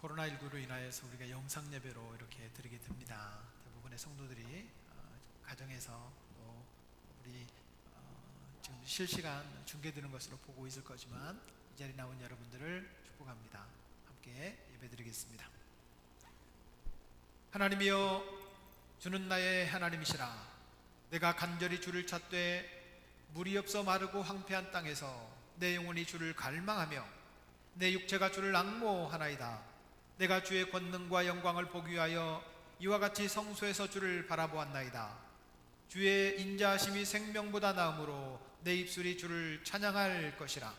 코로나19로 인하여서 우리가 영상 예배로 이렇게 드리게 됩니다. 대부분의 성도들이 가정에서 또 우리 지금 실시간 중계되는 것으로 보고 있을 거지만 이 자리에 나온 여러분들을 축복합니다. 함께 예배드리겠습니다. 하나님이여, 주는 나의 하나님이시라. 내가 간절히 주를 찾되 물이 없어 마르고 황폐한 땅에서 내 영혼이 주를 갈망하며 내 육체가 주를 앙모하나이다. 내가 주의 권능과 영광을 보기 위하여 이와 같이 성소에서 주를 바라보았나이다. 주의 인자하심이 생명보다 나음으로 내 입술이 주를 찬양할 것이라.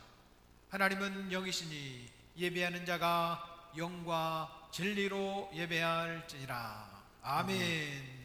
하나님은 영이시니 예배하는 자가 영과 진리로 예배할지니라. 아멘.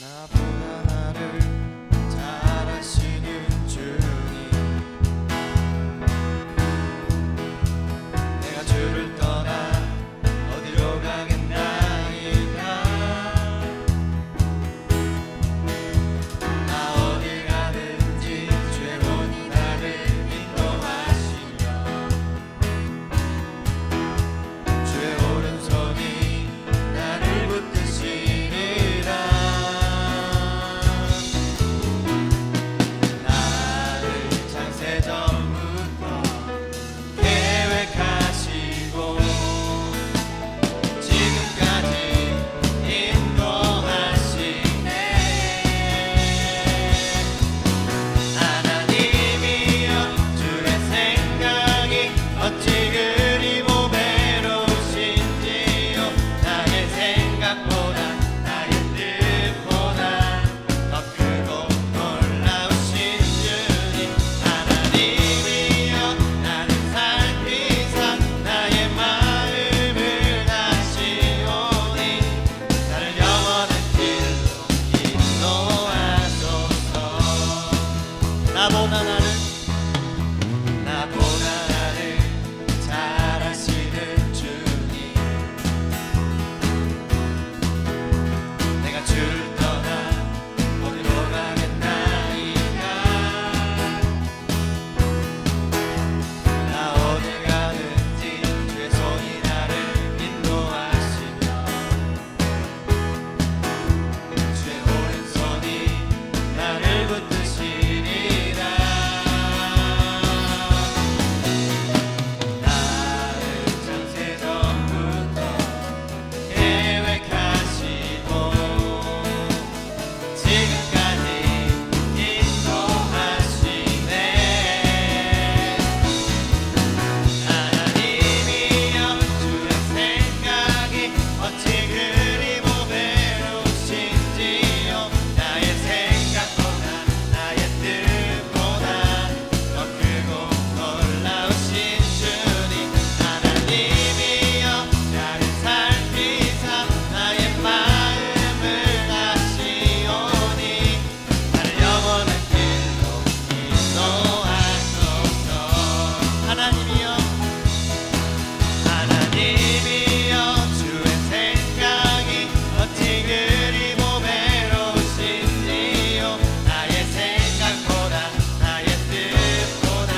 나보다 나를 잘 아시는 주님, 내가 주를 떠나 어디로 가겠나이까. 나 어딜 가든지 주의 손이 나를 인도하시며 주의 오른손이 나를 붙드시리라. 나를 창세전부터 계획하시고 지금까지 인도하시네. 하나님이여 주의 생각이 어찌 그리 보배로우신지요. 나의 생각보다 나의 뜻보다 더 크고 놀라우신 주님. 하나님이여 나를 살피사 나의 마음을 아시오니 나를 영원한 길로 인도하소서. 나보다 나를 잘 아시는 주님, 내가 주를 떠나 어디로 가겠나이까. 나 어딜 가든지 주의 손이 나를 인도하시며 주의 오른손이 나를 붙드시리라. 나를 창세전부터 계획하시고 지금까지 인도하시네. 하나님이여 주의 생각이 어찌 그리 보배로우신지요. 나의 생각보다 나의 뜻보다 더 크고 놀라우신 주님. 하나님이여 나를 살피사 나의 마음을 아시오니 나를 영원한 길로 인도하소서. 하나님이여 주의 생각이 어찌 그리 보배로우신지요. 나의 생각보다 나의 뜻보다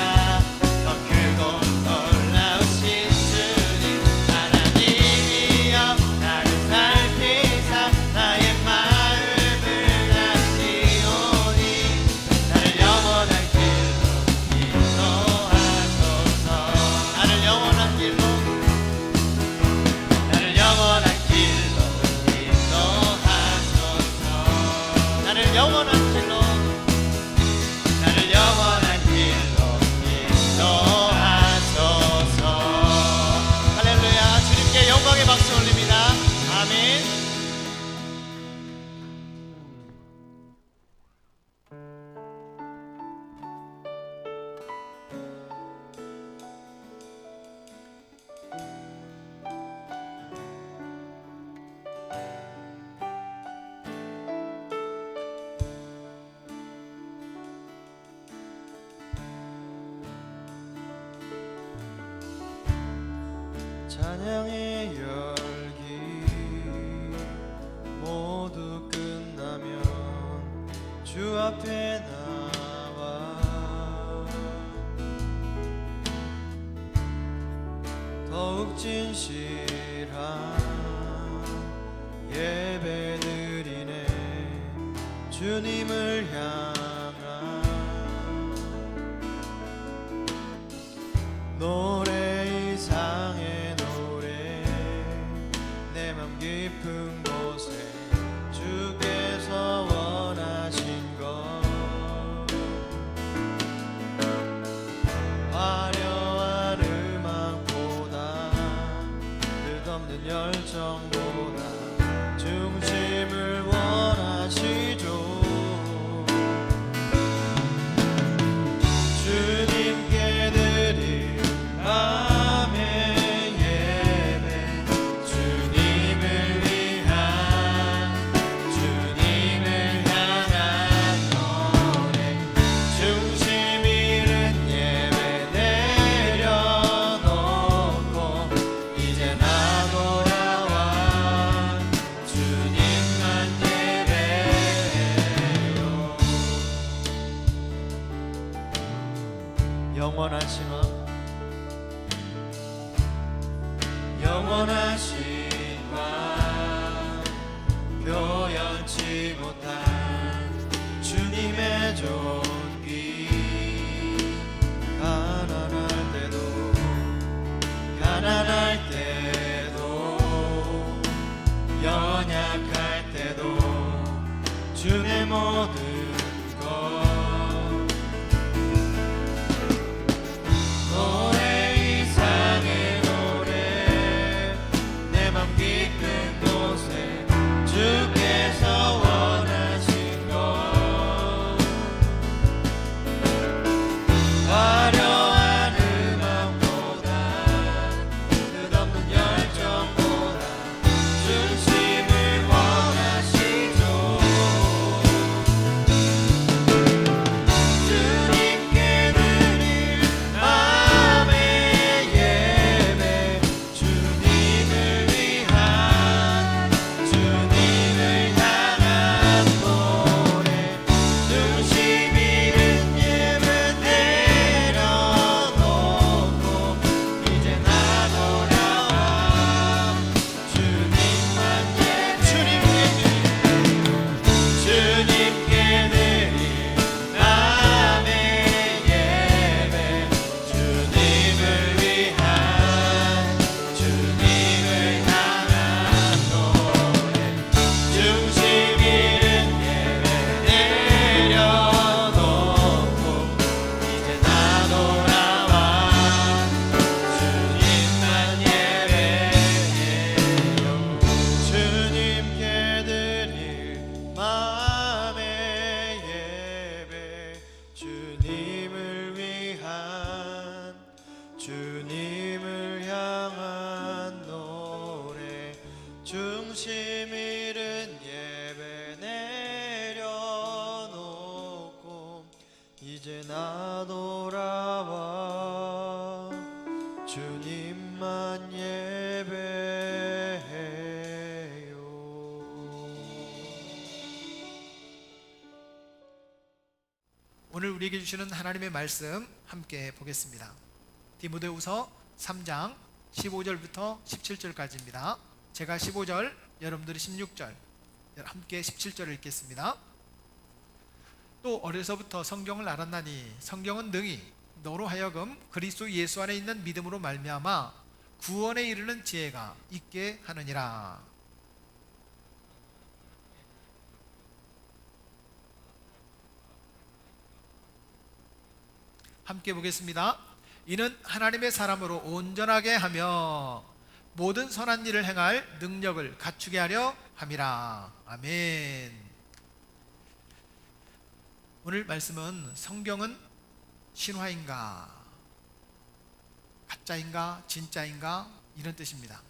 더 크고 놀라우신 주님. 하나님이여 나를 살피사 나의 마음을 아시오니 나를 영원한 길로 인도하소서. 나를 영원한 길로 인도하소서. 나를 영원한 길로 인도하소서. 할렐루야. 주님께 영광의 박수 올립니다. 아멘. 찬양의 열기 모두 끝나면 주 앞에 나와 더욱 진실한 예배 드리네. 주님을 향한 노래 이상의 노래 내 맘 깊은 곳에 주께서 원하신 것 화려한 음악보다 끝없는 열정보다 중심을 원하시죠. 주님께 드릴 마음의 예배 주님을 위한 주님의 영원하신 마 표현치 못한 주님의 존귀 가난할 때도 연약할 때도 주의 모든 것 노래 이상의 노래 내 맘 깊은 곳에 주께서 원하신 것 화려한 음악보다 끝없는 열정보다 중심을 원하시죠. 주님께 드릴 마음의 예배 주님을 위한 주님을 향한 노래 중심 잃은 예배 내려놓고 이제 나 돌아와 주님만 주님께 드릴 마음의 예배 주님을 위한 주님을 향한 노래 중심 잃은 예배 내려놓고 이제 나 돌아와 주님만 예배해요. 주님께 드릴 마음의 예배 주님을 위한 주님을 향한 노래 중심 잃은 예배 내려놓고 이제 나 돌아와 주님만 예배해요. 오늘 우리에게 주시는 하나님의 말씀 함께 보겠습니다. 디모데후서 3장 15절부터 17절까지입니다. 제가 15절, 여러분들이 16절, 함께 17절을 읽겠습니다. 또 어려서부터 성경을 알았나니 성경은 능히 너로 하여금 그리스도 예수 안에 있는 믿음으로 말미암아 구원에 이르는 지혜가 있게 하느니라. 함께 보겠습니다. 이는 하나님의 사람으로 온전하게 하며 모든 선한 일을 행할 능력을 갖추게 하려 함이라. 아멘. 오늘 말씀은 성경은 신화인가 가짜인가 진짜인가 이런 뜻입니다.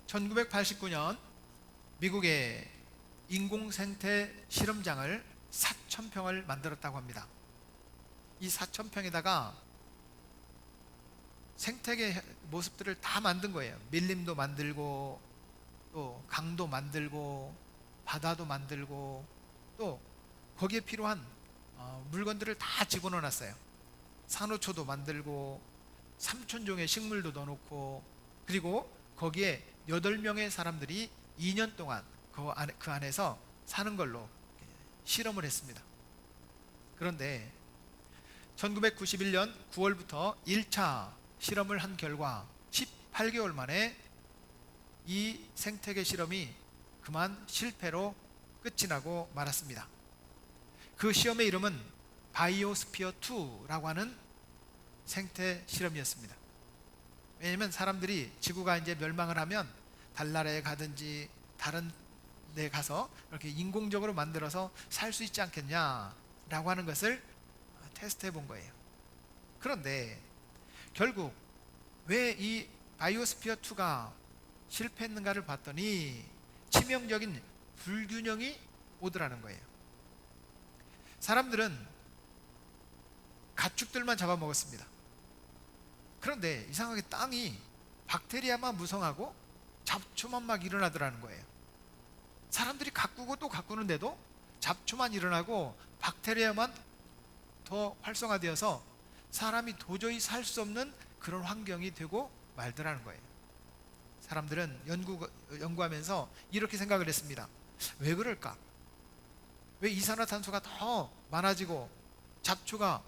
1989년 미국의 인공생태 실험장을 4,000평을 만들었다고 합니다. 이 4,000평에다가 생태계 모습들을 다 만든 거예요. 밀림도 만들고 또 강도 만들고 바다도 만들고 또 거기에 필요한 물건들을 다 집어넣어 놨어요. 산호초도 만들고 3,000종의 식물도 넣어놓고 그리고 거기에 8명의 사람들이 2년 동안 그 안에서 사는 걸로 실험을 했습니다. 그런데 1991년 9월부터 1차 실험을 한 결과 18개월 만에 이 생태계 실험이 그만 실패로 끝이 나고 말았습니다. 그 시험의 이름은 바이오스피어 2라고 하는 생태 실험이었습니다. 왜냐하면 사람들이 지구가 이제 멸망을 하면 달나라에 가든지 다른 데 가서 이렇게 인공적으로 만들어서 살 수 있지 않겠냐라고 하는 것을 테스트해 본 거예요. 그런데 결국 왜 이 바이오스피어 2가 실패했는가를 봤더니 치명적인 불균형이 오더라는 거예요. 사람들은 가축들만 잡아먹었습니다. 그런데 이상하게 땅이 박테리아만 무성하고 잡초만 막 일어나더라는 거예요. 사람들이 가꾸고 또 가꾸는데도 잡초만 일어나고 박테리아만 더 활성화되어서 사람이 도저히 살 수 없는 그런 환경이 되고 말더라는 거예요. 사람들은 연구하면서 이렇게 생각을 했습니다. 왜 그럴까? 왜 이산화탄소가 더 많아지고 잡초가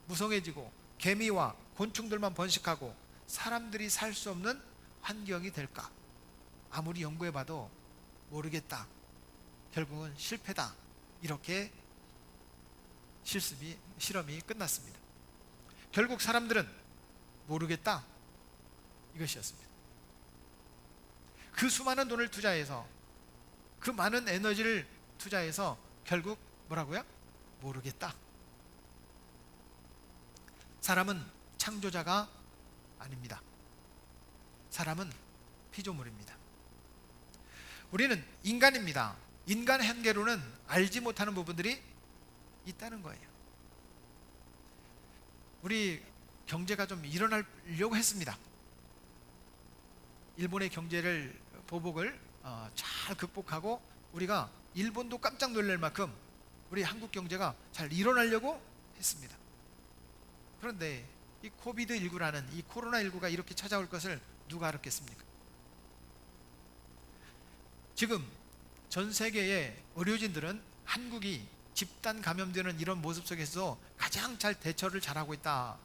무성해지고 개미와 곤충들만 번식하고 사람들이 살 수 없는 환경이 될까? 아무리 연구해봐도 모르겠다. 결국은 실패다. 이렇게 실험이 끝났습니다. 결국 사람들은 모르겠다. 이것이었습니다. 그 수많은 돈을 투자해서 그 많은 에너지를 투자해서 결국 뭐라고요? 모르겠다. 사람은 창조자가 아닙니다. 사람은 피조물입니다. 우리는 인간입니다. 인간 한계로는 알지 못하는 부분들이 있다는 거예요. 우리 경제가 좀 일어나려고 했습니다. 일본의 경제를 보복을 잘 극복하고 우리가 일본도 깜짝 놀랄 만큼 우리 한국 경제가 잘 일어나려고 했습니다. 그런데 이 코비드19라는 이 코로나19가 이렇게 찾아올 것을 누가 알았겠습니까? 지금 전 세계의 의료진들은 한국이 집단 감염되는 이런 모습 속에서 가장 잘 대처를 잘하고 있다.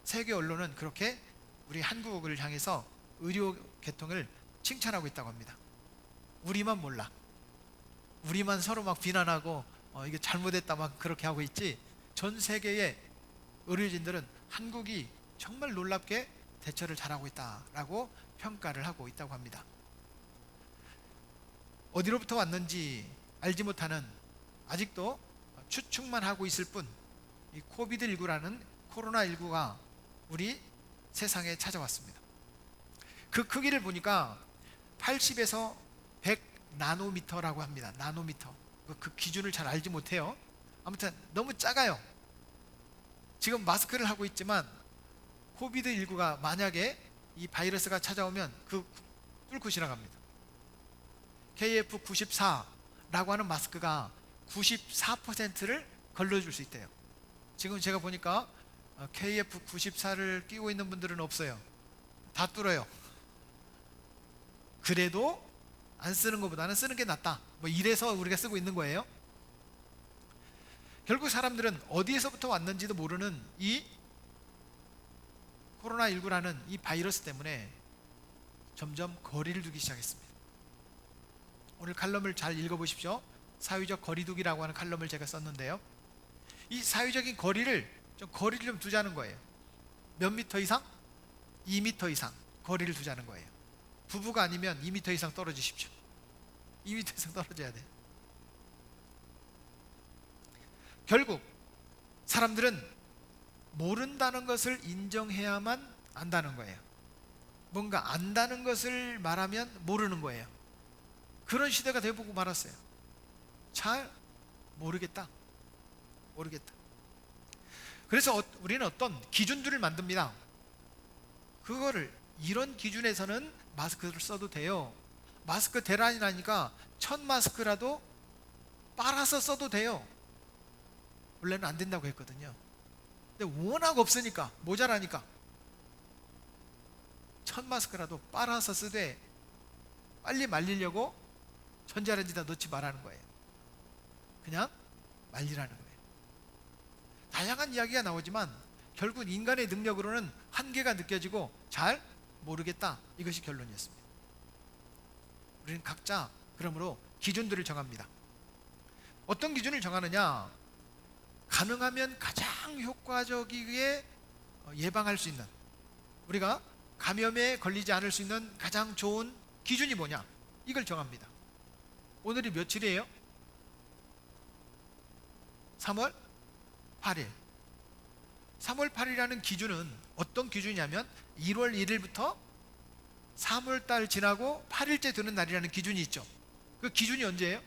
세계 언론은 그렇게 우리 한국을 향해서 의료 계통을 칭찬하고 있다고 합니다. 우리만 몰라. 우리만 서로 막 비난하고 이게 잘못했다 막 그렇게 하고 있지, 전 세계의 의료진들은 한국이 정말 놀랍게 대처를 잘하고 있다라고 평가를 하고 있다고 합니다. 어디로부터 왔는지 알지 못하는, 아직도 추측만 하고 있을 뿐, 이 코비드19라는 코로나19가 우리 세상에 찾아왔습니다. 그 크기를 보니까 80에서 100 나노미터라고 합니다. 나노미터. 그 기준을 잘 알지 못해요. 아무튼 너무 작아요. 지금 마스크를 하고 있지만 코비드19가 만약에 이 바이러스가 찾아오면 그 뚫고 지나갑니다. KF94라고 하는 마스크가 94%를 걸러줄 수 있대요. 지금 제가 보니까 KF94를 끼고 있는 분들은 없어요. 다 뚫어요. 그래도 안 쓰는 것보다는 쓰는 게 낫다. 뭐 이래서 우리가 쓰고 있는 거예요. 결국 사람들은 어디에서부터 왔는지도 모르는 이 코로나19라는 이 바이러스 때문에 점점 거리를 두기 시작했습니다. 오늘 칼럼을 잘 읽어보십시오. 사회적 거리두기라고 하는 칼럼을 제가 썼는데요, 이 사회적인 거리를 좀 두자는 거예요. 몇 미터 이상? 2미터 이상 거리를 두자는 거예요. 부부가 아니면 2미터 이상 떨어지십시오. 2미터 이상 떨어져야 돼요. 결국 사람들은 모른다는 것을 인정해야만 안다는 거예요. 뭔가 안다는 것을 말하면 모르는 거예요. 그런 시대가 되어보고 말았어요. 잘 모르겠다. 그래서 우리는 어떤 기준들을 만듭니다. 그거를 이런 기준에서는 마스크를 써도 돼요. 마스크 대란이 나니까 1000마스크라도 빨아서 써도 돼요. 원래는 안 된다고 했거든요. 근데 워낙 없으니까, 모자라니까 1000마스크라도 빨아서 쓰되 빨리 말리려고 전자레인지에다 넣지 말라는 거예요. 그냥 말리라는 거예요. 다양한 이야기가 나오지만 결국 인간의 능력으로는 한계가 느껴지고 잘 모르겠다. 이것이 결론이었습니다. 우리는 각자 그러므로 기준들을 정합니다. 어떤 기준을 정하느냐? 가능하면 가장 효과적이게 예방할 수 있는, 우리가 감염에 걸리지 않을 수 있는 가장 좋은 기준이 뭐냐? 이걸 정합니다. 오늘이 며칠이에요? 3월 8일. 3월 8일이라는 기준은 어떤 기준이냐면 1월 1일부터 3월 달 지나고 8일째 되는 날이라는 기준이 있죠. 그 기준이 언제예요?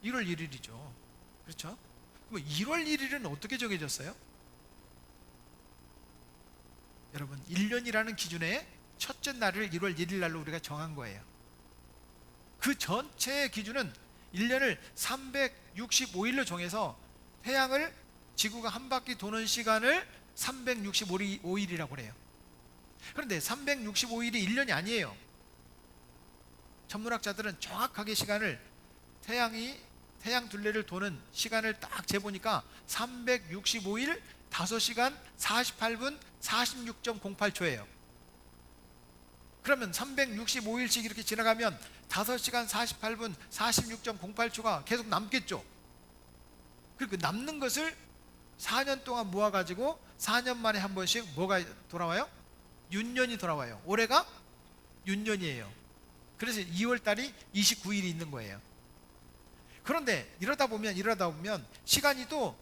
1월 1일이죠. 그렇죠? 그럼 1월 1일은 어떻게 정해졌어요? 여러분, 1년이라는 기준의 첫째 날을 1월 1일 날로 우리가 정한 거예요. 그 전체의 기준은 1년을 365일로 정해서 태양을, 지구가 한 바퀴 도는 시간을 365일이라고 그래요. 그런데 365일이 1년이 아니에요. 천문학자들은 정확하게 시간을 태양 둘레를 도는 시간을 딱 재보니까 365일 5시간 48분 46.08초예요. 그러면 365일씩 이렇게 지나가면 5시간 48분 46.08초가 계속 남겠죠. 그리고 남는 것을 4년 동안 모아가지고 4년 만에 한 번씩 뭐가 돌아와요? 윤년이 돌아와요. 올해가 윤년이에요. 그래서 2월 달이 29일이 있는 거예요. 그런데 이러다 보면 시간이 또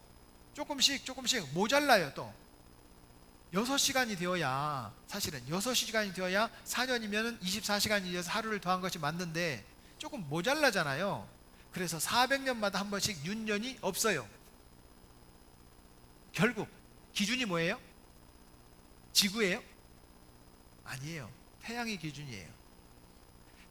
조금씩 모자라요. 또 6시간이 되어야, 사실은 6시간이 되어야 4년이면 24시간이 되어서 하루를 더한 것이 맞는데 조금 모자라잖아요. 그래서 400년마다 한 번씩 윤년이 없어요. 결국 기준이 뭐예요? 지구예요? 아니에요. 태양이 기준이에요.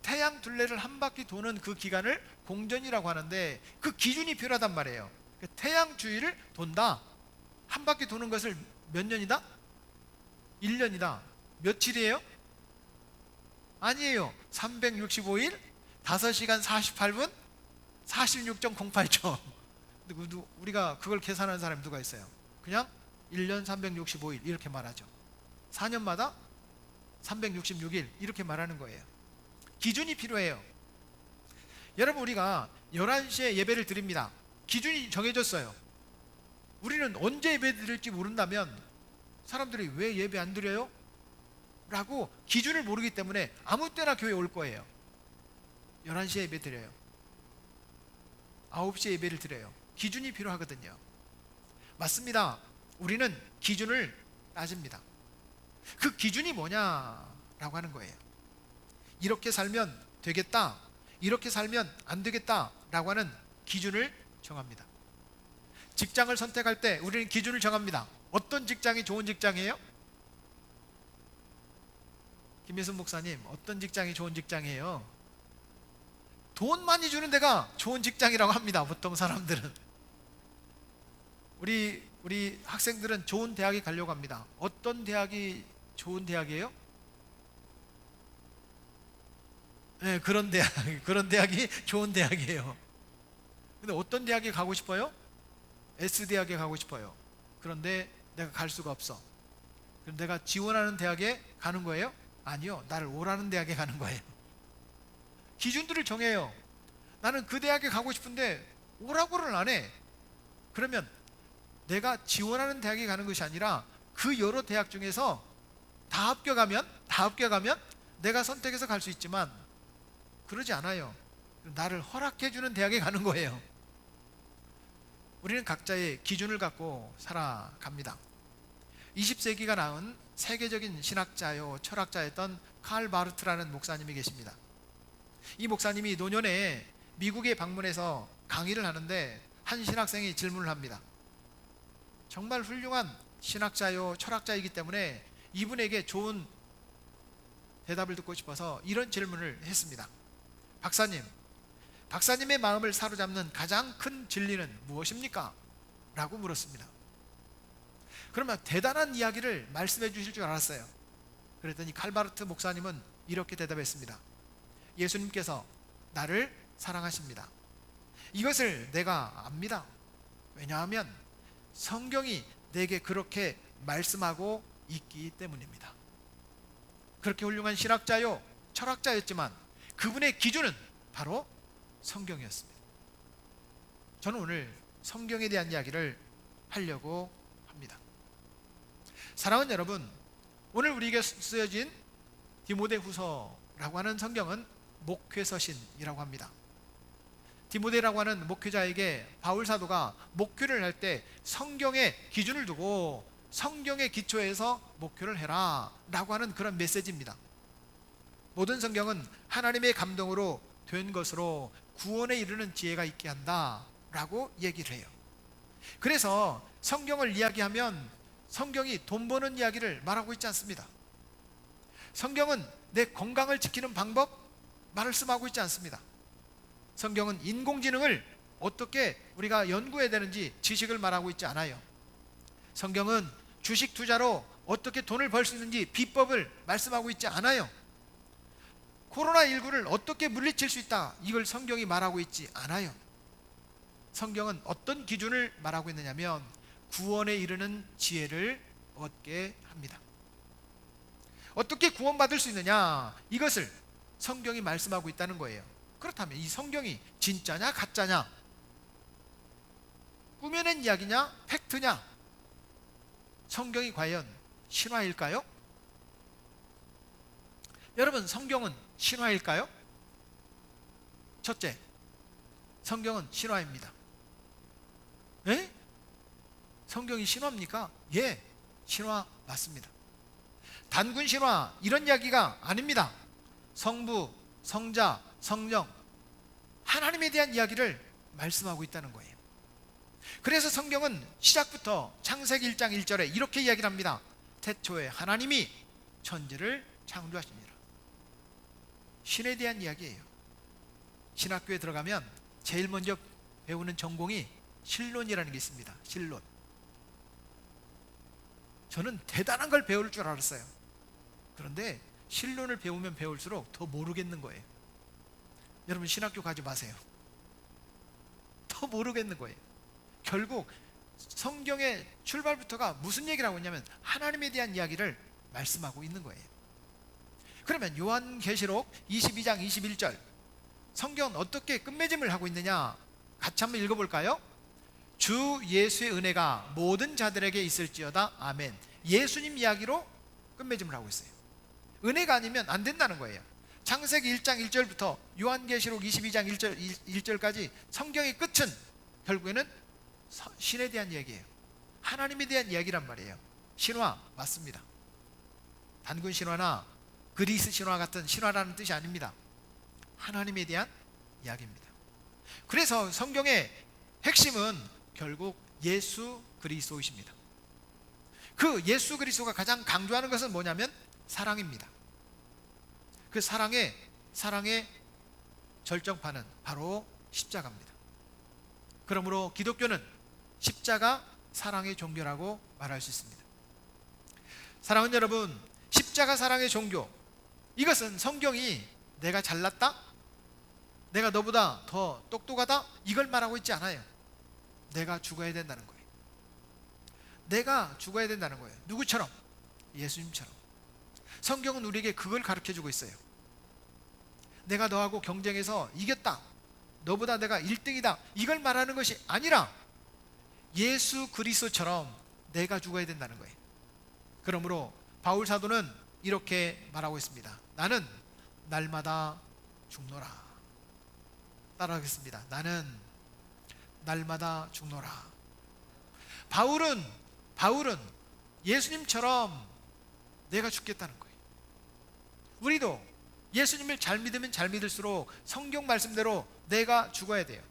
태양 둘레를 한 바퀴 도는 그 기간을 공전이라고 하는데, 그 기준이 필요하단 말이에요. 태양 주위를 돈다. 한 바퀴 도는 것을 몇 년이다? 1년이다. 며칠이에요? 아니에요. 365일 5시간 48분 46.08초. 우리가 그걸 계산하는 사람이 누가 있어요? 그냥 1년 365일 이렇게 말하죠. 4년마다 366일 이렇게 말하는 거예요. 기준이 필요해요. 여러분, 우리가 11시에 예배를 드립니다. 기준이 정해졌어요. 우리는 언제 예배 드릴지 모른다면 사람들이 왜 예배 안 드려요? 라고 기준을 모르기 때문에 아무 때나 교회 올 거예요. 11시에 예배 드려요. 9시에 예배를 드려요. 기준이 필요하거든요. 맞습니다. 우리는 기준을 따집니다. 그 기준이 뭐냐라고 하는 거예요. 이렇게 살면 되겠다, 이렇게 살면 안 되겠다 라고 하는 기준을 정합니다. 직장을 선택할 때 우리는 기준을 정합니다. 어떤 직장이 좋은 직장이에요? 김예순 목사님, 어떤 직장이 좋은 직장이에요? 돈 많이 주는 데가 좋은 직장이라고 합니다. 보통 사람들은. 우리 학생들은 좋은 대학에 가려고 합니다. 어떤 대학이 좋은 대학이에요? 네, 그런 대학이 좋은 대학이에요. 근데 어떤 대학에 가고 싶어요? S대학에 가고 싶어요. 그런데 내가 갈 수가 없어. 그럼 내가 지원하는 대학에 가는 거예요? 아니요. 나를 오라는 대학에 가는 거예요. 기준들을 정해요. 나는 그 대학에 가고 싶은데 오라고를 안 해. 그러면 내가 지원하는 대학에 가는 것이 아니라 그 여러 대학 중에서 다 합격하면 내가 선택해서 갈 수 있지만 그러지 않아요. 나를 허락해주는 대학에 가는 거예요. 우리는 각자의 기준을 갖고 살아갑니다. 20세기가 낳은 세계적인 신학자요 철학자였던 칼 바르트라는 목사님이 계십니다. 이 목사님이 노년에 미국에 방문해서 강의를 하는데 한 신학생이 질문을 합니다. 정말 훌륭한 신학자요 철학자이기 때문에 이분에게 좋은 대답을 듣고 싶어서 이런 질문을 했습니다. 박사님의 마음을 사로잡는 가장 큰 진리는 무엇입니까? 라고 물었습니다. 그러면 대단한 이야기를 말씀해 주실 줄 알았어요. 그랬더니 칼바르트 목사님은 이렇게 대답했습니다. 예수님께서 나를 사랑하십니다. 이것을 내가 압니다. 왜냐하면 성경이 내게 그렇게 말씀하고 있기 때문입니다. 그렇게 훌륭한 신학자요 철학자였지만 그분의 기준은 바로 성경이었습니다. 저는 오늘 성경에 대한 이야기를 하려고 합니다. 사랑하는 여러분, 오늘 우리에게 쓰여진 디모데후서라고 하는 성경은 목회서신이라고 합니다. 디모데라고 하는 목회자에게 바울 사도가 목회를 할 때 성경에 기준을 두고 성경의 기초에서 목회를 해라 라고 하는 그런 메시지입니다. 모든 성경은 하나님의 감동으로 된 것으로 구원에 이르는 지혜가 있게 한다 라고 얘기를 해요. 그래서 성경을 이야기하면 성경이 돈 버는 이야기를 말하고 있지 않습니다. 성경은 내 건강을 지키는 방법 말씀하고 있지 않습니다. 성경은 인공지능을 어떻게 우리가 연구해야 되는지 지식을 말하고 있지 않아요. 성경은 주식 투자로 어떻게 돈을 벌 수 있는지 비법을 말씀하고 있지 않아요. 코로나19를 어떻게 물리칠 수 있다, 이걸 성경이 말하고 있지 않아요. 성경은 어떤 기준을 말하고 있느냐면 구원에 이르는 지혜를 얻게 합니다. 어떻게 구원받을 수 있느냐, 이것을 성경이 말씀하고 있다는 거예요. 그렇다면 이 성경이 진짜냐 가짜냐, 꾸며낸 이야기냐 팩트냐, 성경이 과연 신화일까요? 여러분, 성경은 신화일까요? 첫째, 성경은 신화입니다. 예? 성경이 신화입니까? 예, 신화 맞습니다. 단군 신화 이런 이야기가 아닙니다. 성부, 성자, 성령, 하나님에 대한 이야기를 말씀하고 있다는 거예요. 그래서 성경은 시작부터 창세기 1장 1절에 이렇게 이야기를 합니다. 태초에 하나님이 천지를 창조하시니라. 신에 대한 이야기예요. 신학교에 들어가면 제일 먼저 배우는 전공이 신론이라는 게 있습니다. 신론. 저는 대단한 걸 배울 줄 알았어요. 그런데 신론을 배우면 배울수록 더 모르겠는 거예요. 여러분, 신학교 가지 마세요. 더 모르겠는 거예요. 결국 성경의 출발부터가 무슨 얘기를 하고 있냐면 하나님에 대한 이야기를 말씀하고 있는 거예요. 그러면 요한계시록 22장 21절, 성경은 어떻게 끝맺음을 하고 있느냐, 같이 한번 읽어볼까요? 주 예수의 은혜가 모든 자들에게 있을지어다. 아멘. 예수님 이야기로 끝맺음을 하고 있어요. 은혜가 아니면 안 된다는 거예요. 창세기 1장 1절부터 요한계시록 22장 1절까지 성경의 끝은 결국에는 신에 대한 이야기예요. 하나님에 대한 이야기란 말이에요. 신화 맞습니다. 단군 신화나 그리스 신화 같은 신화라는 뜻이 아닙니다. 하나님에 대한 이야기입니다. 그래서 성경의 핵심은 결국 예수 그리스도이십니다. 그 예수 그리스도가 가장 강조하는 것은 뭐냐면 사랑입니다. 그 사랑의 절정판은 바로 십자가입니다. 그러므로 기독교는 십자가 사랑의 종교라고 말할 수 있습니다. 사랑하는 여러분, 십자가 사랑의 종교, 이것은 성경이 내가 잘났다, 내가 너보다 더 똑똑하다, 이걸 말하고 있지 않아요. 내가 죽어야 된다는 거예요. 내가 죽어야 된다는 거예요. 누구처럼? 예수님처럼. 성경은 우리에게 그걸 가르쳐주고 있어요. 내가 너하고 경쟁해서 이겼다, 너보다 내가 1등이다, 이걸 말하는 것이 아니라 예수 그리스도처럼 내가 죽어야 된다는 거예요. 그러므로 바울 사도는 이렇게 말하고 있습니다. 나는 날마다 죽노라. 따라하겠습니다. 나는 날마다 죽노라. 바울은 예수님처럼 내가 죽겠다는 거예요. 우리도 예수님을 잘 믿으면 잘 믿을수록 성경 말씀대로 내가 죽어야 돼요.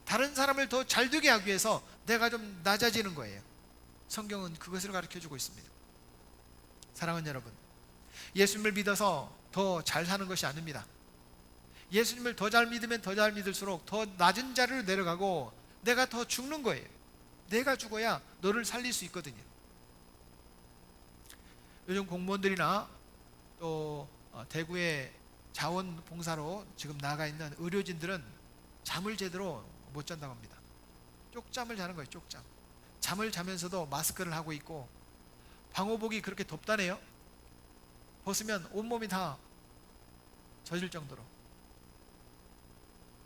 다른 사람을 더 잘 되게 하기 위해서 내가 좀 낮아지는 거예요. 성경은 그것을 가르쳐주고 있습니다. 사랑하는 여러분, 예수님을 믿어서 더 잘 사는 것이 아닙니다. 예수님을 더 잘 믿으면 더 잘 믿을수록 더 낮은 자리로 내려가고 내가 더 죽는 거예요. 내가 죽어야 너를 살릴 수 있거든요. 요즘 공무원들이나 또 대구의 자원봉사로 지금 나가 있는 의료진들은 잠을 제대로 못 잔다고 합니다. 쪽잠을 자는 거예요. 쪽잠. 잠을 자면서도 마스크를 하고 있고, 방호복이 그렇게 덥다네요. 벗으면 온몸이 다 젖을 정도로,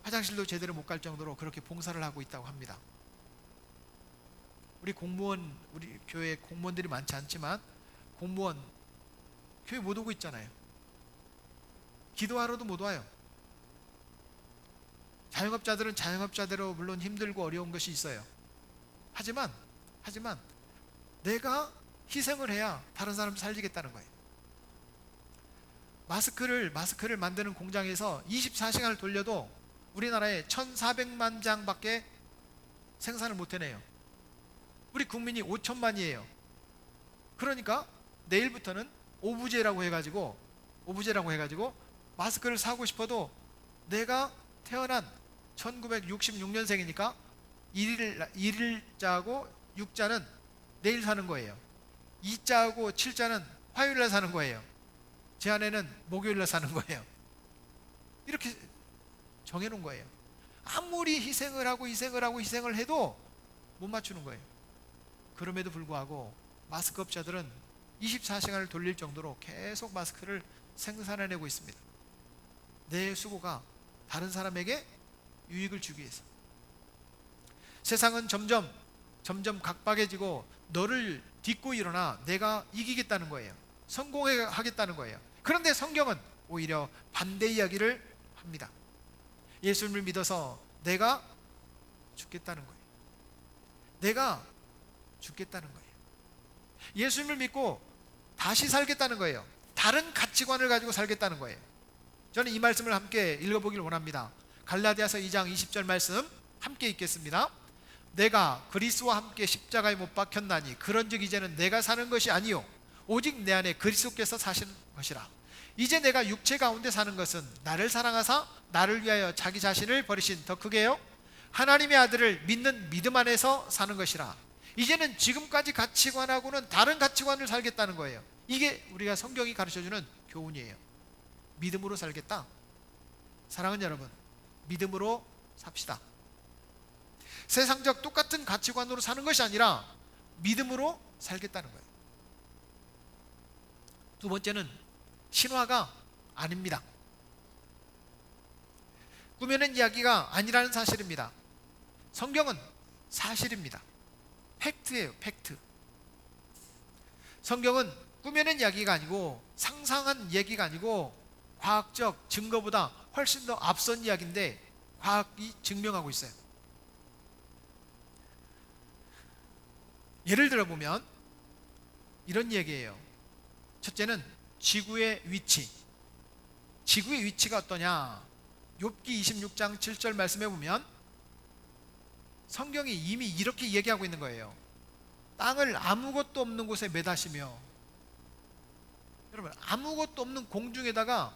화장실도 제대로 못 갈 정도로 그렇게 봉사를 하고 있다고 합니다. 우리 교회 공무원들이 많지 않지만 공무원 교회 못 오고 있잖아요. 기도하러도 못 와요. 자영업자들은 자영업자대로 물론 힘들고 어려운 것이 있어요. 하지만 내가 희생을 해야 다른 사람 살리겠다는 거예요. 마스크를 만드는 공장에서 24시간을 돌려도 우리나라에 1,400만 장밖에 생산을 못 해내요. 우리 국민이 5천만이에요. 그러니까 내일부터는 오부제라고 해가지고 마스크를 사고 싶어도 내가 태어난 1966년생이니까 1일자고 6자는 내일 사는 거예요. 2자하고 7자는 화요일날 사는 거예요. 제 아내는 목요일날 사는 거예요. 이렇게 정해놓은 거예요. 아무리 희생을 해도 못 맞추는 거예요. 그럼에도 불구하고 마스크업자들은 24시간을 돌릴 정도로 계속 마스크를 생산해내고 있습니다. 내 수고가 다른 사람에게 유익을 주기 위해서. 세상은 점점 각박해지고 너를 딛고 일어나 내가 이기겠다는 거예요. 성공하겠다는 거예요. 그런데 성경은 오히려 반대 이야기를 합니다. 예수님을 믿어서 내가 죽겠다는 거예요. 내가 죽겠다는 거예요. 예수님을 믿고 다시 살겠다는 거예요. 다른 가치관을 가지고 살겠다는 거예요. 저는 이 말씀을 함께 읽어보길 원합니다. 갈라디아서 2장 20절 말씀 함께 읽겠습니다. 내가 그리스도와 함께 십자가에 못 박혔나니 그런즉 이제는 내가 사는 것이 아니요 오직 내 안에 그리스도께서 사시는 것이라. 이제 내가 육체 가운데 사는 것은 나를 사랑하사 나를 위하여 자기 자신을 버리신 더 크게요 하나님의 아들을 믿는 믿음 안에서 사는 것이라. 이제는 지금까지 가치관하고는 다른 가치관을 살겠다는 거예요. 이게 우리가 성경이 가르쳐주는 교훈이에요. 믿음으로 살겠다. 사랑하는 여러분, 믿음으로 삽시다. 세상적 똑같은 가치관으로 사는 것이 아니라 믿음으로 살겠다는 거예요. 두 번째는 신화가 아닙니다. 꾸며낸 이야기가 아니라는 사실입니다. 성경은 사실입니다. 팩트예요, 팩트. 성경은 꾸며낸 이야기가 아니고 상상한 얘기가 아니고 과학적 증거보다 훨씬 더 앞선 이야기인데 과학이 증명하고 있어요. 예를 들어 보면 이런 얘기예요. 첫째는 지구의 위치. 지구의 위치가 어떠냐? 욥기 26장 7절 말씀해 보면 성경이 이미 이렇게 얘기하고 있는 거예요. 땅을 아무것도 없는 곳에 매다시며, 여러분 아무것도 없는 공중에다가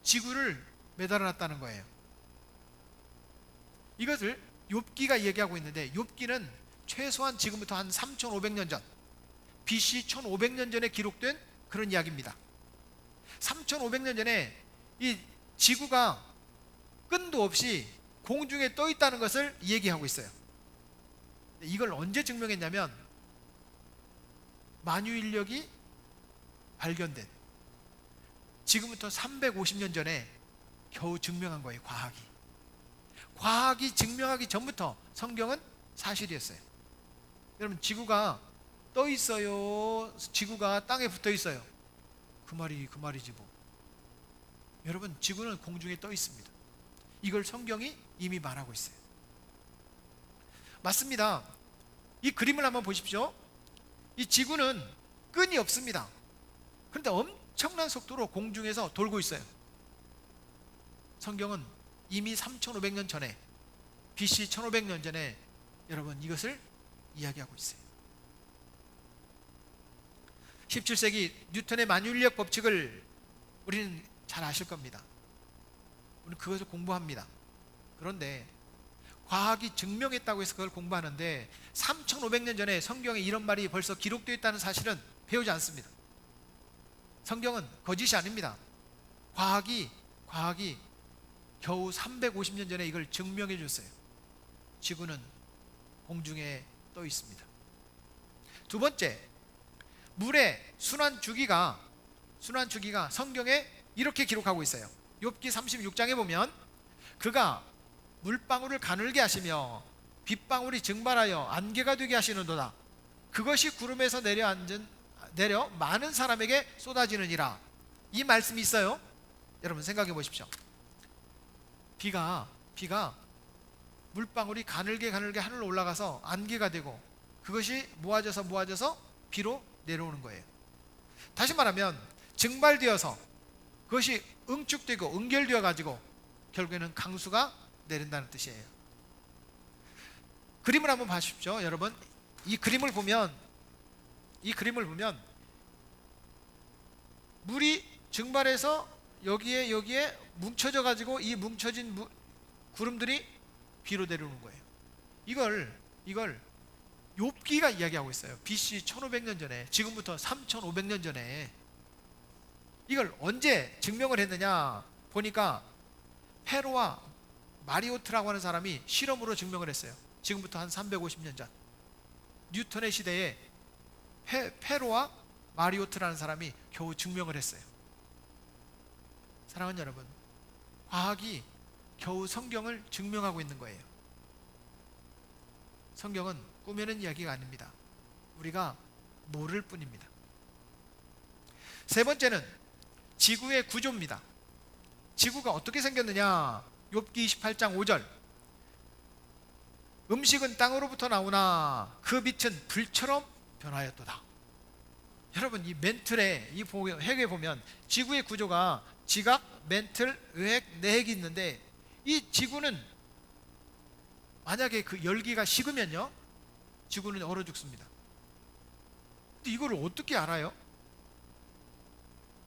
지구를 매달아 놨다는 거예요. 이것을 욥기가 얘기하고 있는데, 욥기는 최소한 지금부터 한 3500년 전, BC 1500년 전에 기록된 그런 이야기입니다. 3500년 전에 이 지구가 끈도 없이 공중에 떠 있다는 것을 얘기하고 있어요. 이걸 언제 증명했냐면 만유인력이 발견된 지금부터 350년 전에 겨우 증명한 거예요. 과학이 증명하기 전부터 성경은 사실이었어요. 여러분, 지구가 떠 있어요? 지구가 땅에 붙어 있어요? 그 말이지 뭐. 여러분, 지구는 공중에 떠 있습니다. 이걸 성경이 이미 말하고 있어요. 맞습니다. 이 그림을 한번 보십시오. 이 지구는 끈이 없습니다. 그런데 엄청난 속도로 공중에서 돌고 있어요. 성경은 이미 3500년 전에, BC 1500년 전에 여러분 이것을 이야기하고 있어요. 17세기 뉴턴의 만유인력 법칙을 우리는 잘 아실 겁니다. 우리는 그것을 공부합니다. 그런데 과학이 증명했다고 해서 그걸 공부하는데 3500년 전에 성경에 이런 말이 벌써 기록되어 있다는 사실은 배우지 않습니다. 성경은 거짓이 아닙니다. 과학이 겨우 350년 전에 이걸 증명해 줬어요. 지구는 공중에 떠 있습니다. 두 번째, 물의 순환 주기가 성경에 이렇게 기록하고 있어요. 욥기 36장에 보면 그가 물방울을 가늘게 하시며 빗방울이 증발하여 안개가 되게 하시는도다. 그것이 구름에서 내려 많은 사람에게 쏟아지느니라. 이 말씀이 있어요. 여러분 생각해 보십시오. 비가 물방울이 가늘게 하늘로 올라가서 안개가 되고 그것이 모아져서 비로 내려오는 거예요. 다시 말하면 증발되어서 그것이 응축되고 응결되어 가지고 결국에는 강수가 내린다는 뜻이에요. 그림을 한번 보십시오. 여러분, 이 그림을 보면 물이 증발해서 여기에 뭉쳐져 가지고 이 뭉쳐진 구름들이 비로 내려오는 거예요. 이걸 욥기가 이야기하고 있어요. BC 1500년 전에, 지금부터 3500년 전에. 이걸 언제 증명을 했느냐 보니까 페로와 마리오트라고 하는 사람이 실험으로 증명을 했어요. 지금부터 한 350년 전 뉴턴의 시대에 페로와 마리오트라는 사람이 겨우 증명을 했어요. 사랑하는 여러분, 과학이 겨우 성경을 증명하고 있는 거예요. 성경은 꾸며낸 이야기가 아닙니다. 우리가 모를 뿐입니다. 세 번째는 지구의 구조입니다. 지구가 어떻게 생겼느냐? 욥기 28장 5절. 음식은 땅으로부터 나오나 그 빛은 불처럼 변하였도다. 여러분, 이 멘틀에, 이 핵에 보면 지구의 구조가 지각, 멘틀, 의핵, 내핵이 있는데, 이 지구는 만약에 그 열기가 식으면요, 지구는 얼어 죽습니다. 근데 이걸 어떻게 알아요?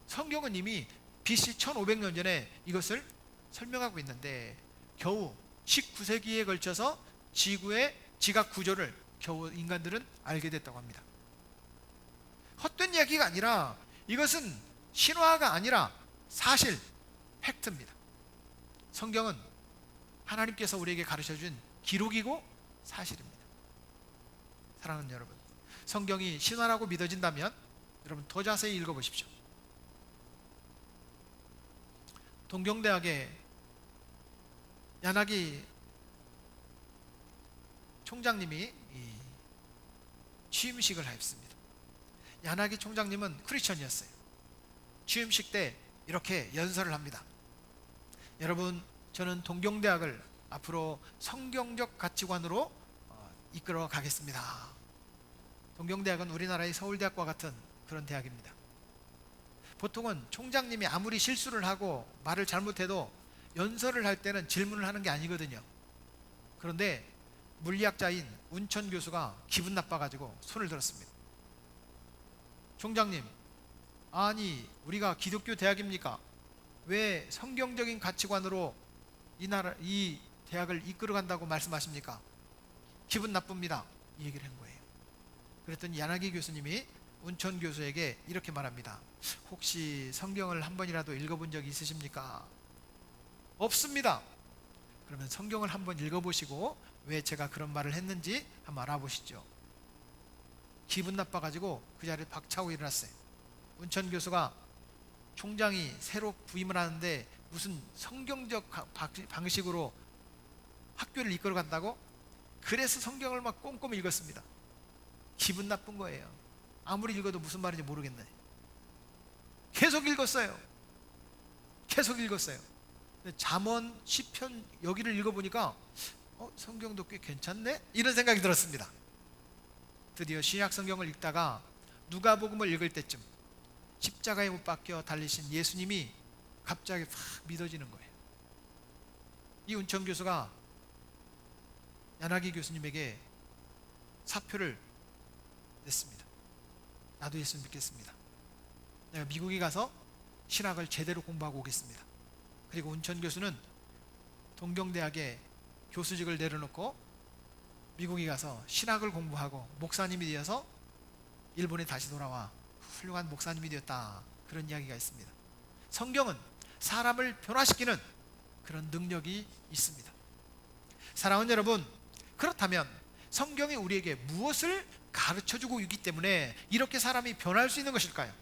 성경은 이미 BC 1500년 전에 이것을 설명하고 있는데, 겨우 19세기에 걸쳐서 지구의 지각 구조를 겨우 인간들은 알게 됐다고 합니다. 헛된 이야기가 아니라, 이것은 신화가 아니라 사실, 팩트입니다. 성경은 하나님께서 우리에게 가르쳐준 기록이고 사실입니다. 사랑하는 여러분, 성경이 신화라고 믿어진다면 여러분 더 자세히 읽어보십시오. 동경대학의 야나기 총장님이 취임식을 했습니다. 야나기 총장님은 크리스천이었어요. 취임식 때 이렇게 연설을 합니다. 여러분, 저는 동경대학을 앞으로 성경적 가치관으로 이끌어 가겠습니다. 동경대학은 우리나라의 서울대학과 같은 그런 대학입니다. 보통은 총장님이 아무리 실수를 하고 말을 잘못해도 연설을 할 때는 질문을 하는 게 아니거든요. 그런데 물리학자인 운천 교수가 기분 나빠가지고 손을 들었습니다. 총장님, 아니 우리가 기독교 대학입니까? 왜 성경적인 가치관으로 이 대학을 이끌어간다고 말씀하십니까? 기분 나쁩니다. 이 얘기를 한 거예요. 그랬더니 야나기 교수님이 운천 교수에게 이렇게 말합니다. 혹시 성경을 한 번이라도 읽어본 적이 있으십니까? 없습니다. 그러면 성경을 한번 읽어보시고 왜 제가 그런 말을 했는지 한번 알아보시죠. 기분 나빠가지고 그 자리에 박차고 일어났어요. 운천 교수가 총장이 새로 부임을 하는데 무슨 성경적 방식으로 학교를 이끌어 간다고? 그래서 성경을 막 꼼꼼히 읽었습니다. 기분 나쁜 거예요. 아무리 읽어도 무슨 말인지 모르겠네. 계속 읽었어요. 계속 읽었어요. 잠언, 시편 여기를 읽어보니까 성경도 꽤 괜찮네? 이런 생각이 들었습니다. 드디어 신약 성경을 읽다가 누가복음을 읽을 때쯤 십자가에 못 박혀 달리신 예수님이 갑자기 확 믿어지는 거예요. 이 운천 교수가 야나기 교수님에게 사표를 냈습니다. 나도 예수 믿겠습니다. 내가 미국에 가서 신학을 제대로 공부하고 오겠습니다. 그리고 운천 교수는 동경대학에 교수직을 내려놓고 미국에 가서 신학을 공부하고 목사님이 되어서 일본에 다시 돌아와 훌륭한 목사님이 되었다. 그런 이야기가 있습니다. 성경은 사람을 변화시키는 그런 능력이 있습니다. 사랑하는 여러분, 그렇다면 성경이 우리에게 무엇을 가르쳐주고 있기 때문에 이렇게 사람이 변할 수 있는 것일까요?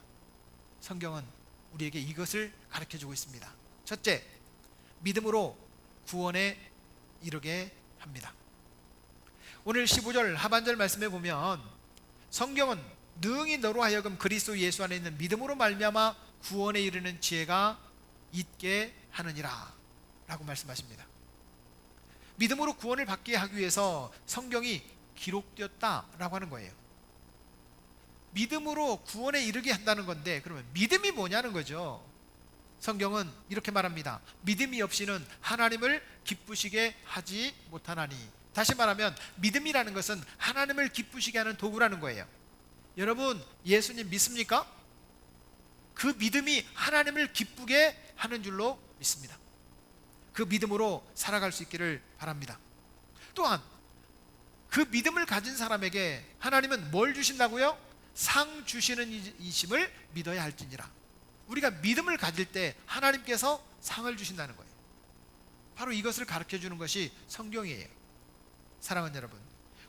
성경은 우리에게 이것을 가르쳐주고 있습니다. 첫째, 믿음으로 구원에 이르게 합니다. 오늘 15절 하반절 말씀에 보면 성경은 능히 너로 하여금 그리스도 예수 안에 있는 믿음으로 말미암아 구원에 이르는 지혜가 있게 하느니라 라고 말씀하십니다. 믿음으로 구원을 받게 하기 위해서 성경이 기록되었다라고 하는 거예요. 믿음으로 구원에 이르게 한다는 건데, 그러면 믿음이 뭐냐는 거죠. 성경은 이렇게 말합니다. 믿음이 없이는 하나님을 기쁘시게 하지 못하나니. 다시 말하면 믿음이라는 것은 하나님을 기쁘시게 하는 도구라는 거예요. 여러분, 예수님 믿습니까? 그 믿음이 하나님을 기쁘게 하는 줄로 믿습니다. 그 믿음으로 살아갈 수 있기를 바랍니다. 또한 그 믿음을 가진 사람에게 하나님은 뭘 주신다고요? 상 주시는 이심을 믿어야 할지니라. 우리가 믿음을 가질 때 하나님께서 상을 주신다는 거예요. 바로 이것을 가르쳐 주는 것이 성경이에요. 사랑하는 여러분,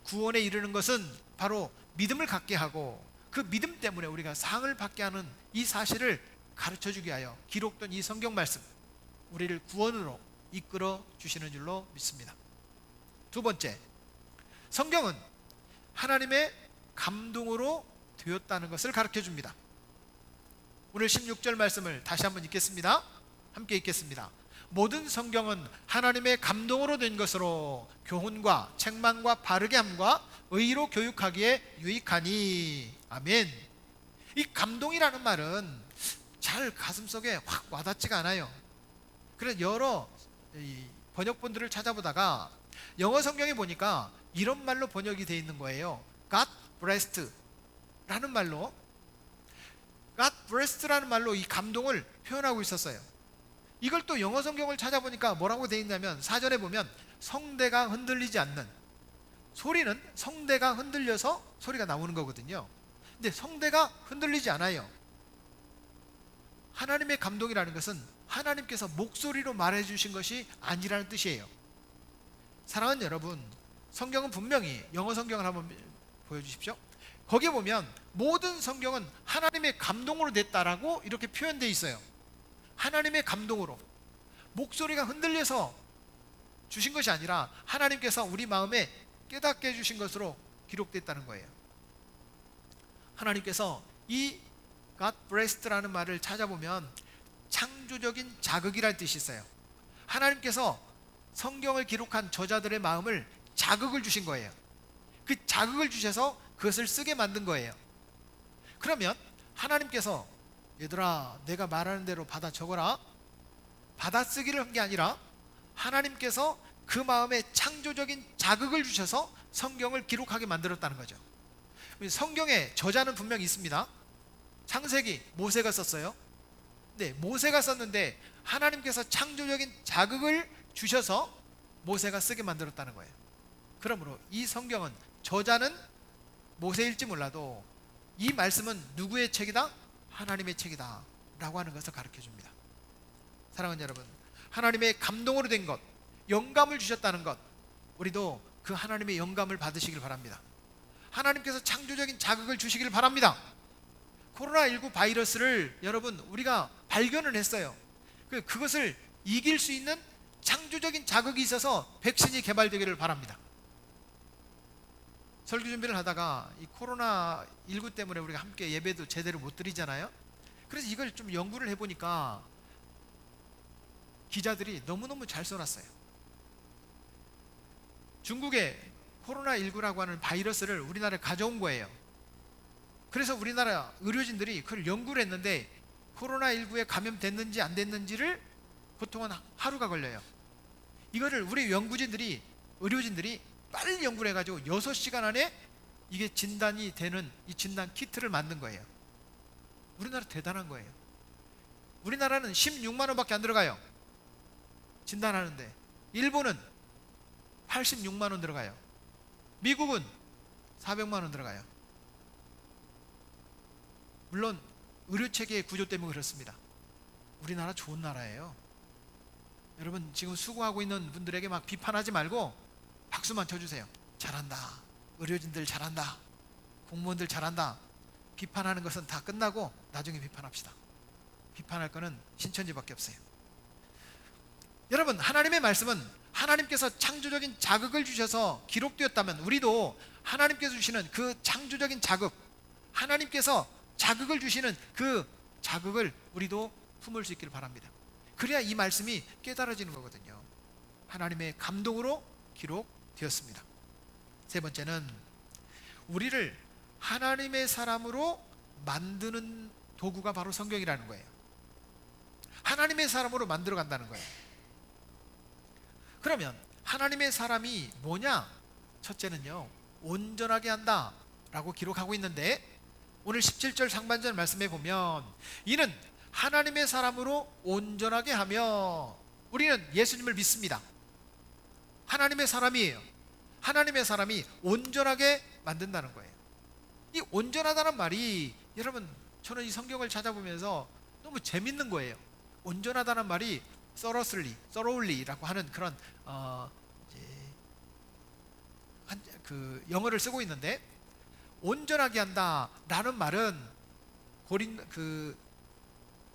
구원에 이르는 것은 바로 믿음을 갖게 하고 그 믿음 때문에 우리가 상을 받게 하는 이 사실을 가르쳐 주기 위하여 기록된 이 성경 말씀, 우리를 구원으로 이끌어 주시는 줄로 믿습니다. 두 번째, 성경은 하나님의 감동으로 되었다는 것을 가르쳐 줍니다. 오늘 16절 말씀을 다시 한번 읽겠습니다. 함께 읽겠습니다. 모든 성경은 하나님의 감동으로 된 것으로 교훈과 책망과 바르게 함과 의로 교육하기에 유익하니. 아멘. 이 감동이라는 말은 잘 가슴속에 확 와닿지가 않아요. 그래서 여러 번역본들을 찾아보다가 영어 성경에 보니까 이런 말로 번역이 되어 있는 거예요. God blessed 라는 말로, God blessed라는 말로 이 감동을 표현하고 있었어요. 이걸 또 영어 성경을 찾아보니까 뭐라고 되어 있냐면, 사전에 보면 성대가 흔들리지 않는, 소리는 성대가 흔들려서 소리가 나오는 거거든요. 근데 성대가 흔들리지 않아요. 하나님의 감동이라는 것은 하나님께서 목소리로 말해 주신 것이 아니라는 뜻이에요. 사랑하는 여러분, 성경은 분명히, 영어 성경을 한번 보여주십시오. 거기에 보면 모든 성경은 하나님의 감동으로 됐다라고 이렇게 표현되어 있어요. 하나님의 감동으로, 목소리가 흔들려서 주신 것이 아니라 하나님께서 우리 마음에 깨닫게 해주신 것으로 기록됐다는 거예요. 하나님께서 이 God blessed라는 말을 찾아보면 창조적인 자극이라는 뜻이 있어요. 하나님께서 성경을 기록한 저자들의 마음을 자극을 주신 거예요. 그 자극을 주셔서 그것을 쓰게 만든 거예요. 그러면 하나님께서 얘들아 내가 말하는 대로 받아 적어라, 받아 쓰기를 한 게 아니라 하나님께서 그 마음에 창조적인 자극을 주셔서 성경을 기록하게 만들었다는 거죠. 성경에 저자는 분명히 있습니다. 창세기 모세가 썼어요. 네, 모세가 썼는데 하나님께서 창조적인 자극을 주셔서 모세가 쓰게 만들었다는 거예요. 그러므로 이 성경은 저자는 모세일지 몰라도 이 말씀은 누구의 책이다? 하나님의 책이다 라고 하는 것을 가르쳐 줍니다. 사랑하는 여러분, 하나님의 감동으로 된 것, 영감을 주셨다는 것, 우리도 그 하나님의 영감을 받으시길 바랍니다. 하나님께서 창조적인 자극을 주시길 바랍니다. 코로나19 바이러스를 여러분 우리가 발견을 했어요. 그것을 이길 수 있는 창조적인 자극이 있어서 백신이 개발되기를 바랍니다. 설교 준비를 하다가 이 코로나19 때문에 우리가 함께 예배도 제대로 못 드리잖아요. 그래서 이걸 좀 연구를 해보니까 기자들이 너무너무 잘 써놨어요. 중국에 코로나19라고 하는 바이러스를 우리나라에 가져온 거예요. 그래서 우리나라 의료진들이 그걸 연구를 했는데 코로나19에 감염됐는지 안 됐는지를 보통은 하루가 걸려요. 이거를 우리 연구진들이, 의료진들이 빨리 연구를 해가지고 6시간 안에 이게 진단이 되는 이 진단 키트를 만든 거예요. 우리나라 대단한 거예요. 우리나라는 16만 원밖에 안 들어가요, 진단하는데. 일본은 86만 원 들어가요. 미국은 400만 원 들어가요. 물론 의료체계의 구조 때문에 그렇습니다. 우리나라 좋은 나라예요. 여러분 지금 수고하고 있는 분들에게 막 비판하지 말고 박수만 쳐주세요. 잘한다, 의료진들 잘한다, 공무원들 잘한다. 비판하는 것은 다 끝나고 나중에 비판합시다. 비판할 거는 신천지밖에 없어요. 여러분, 하나님의 말씀은 하나님께서 창조적인 자극을 주셔서 기록되었다면 우리도 하나님께서 주시는 그 창조적인 자극, 하나님께서 자극을 주시는 그 자극을 우리도 품을 수 있기를 바랍니다. 그래야 이 말씀이 깨달아지는 거거든요. 하나님의 감동으로 기록되었습니다. 세 번째는 우리를 하나님의 사람으로 만드는 도구가 바로 성경이라는 거예요. 하나님의 사람으로 만들어 간다는 거예요. 그러면 하나님의 사람이 뭐냐? 첫째는요, 온전하게 한다 라고 기록하고 있는데, 오늘 17절 상반절 말씀에 보면 이는 하나님의 사람으로 온전하게 하며, 우리는 예수님을 믿습니다. 하나님의 사람이에요. 하나님의 사람이 온전하게 만든다는 거예요. 이 온전하다는 말이, 여러분, 저는 이 성경을 찾아보면서 너무 재밌는 거예요. 온전하다는 말이 thoroughly라고 하는 그런 그 영어를 쓰고 있는데, 온전하게 한다라는 말은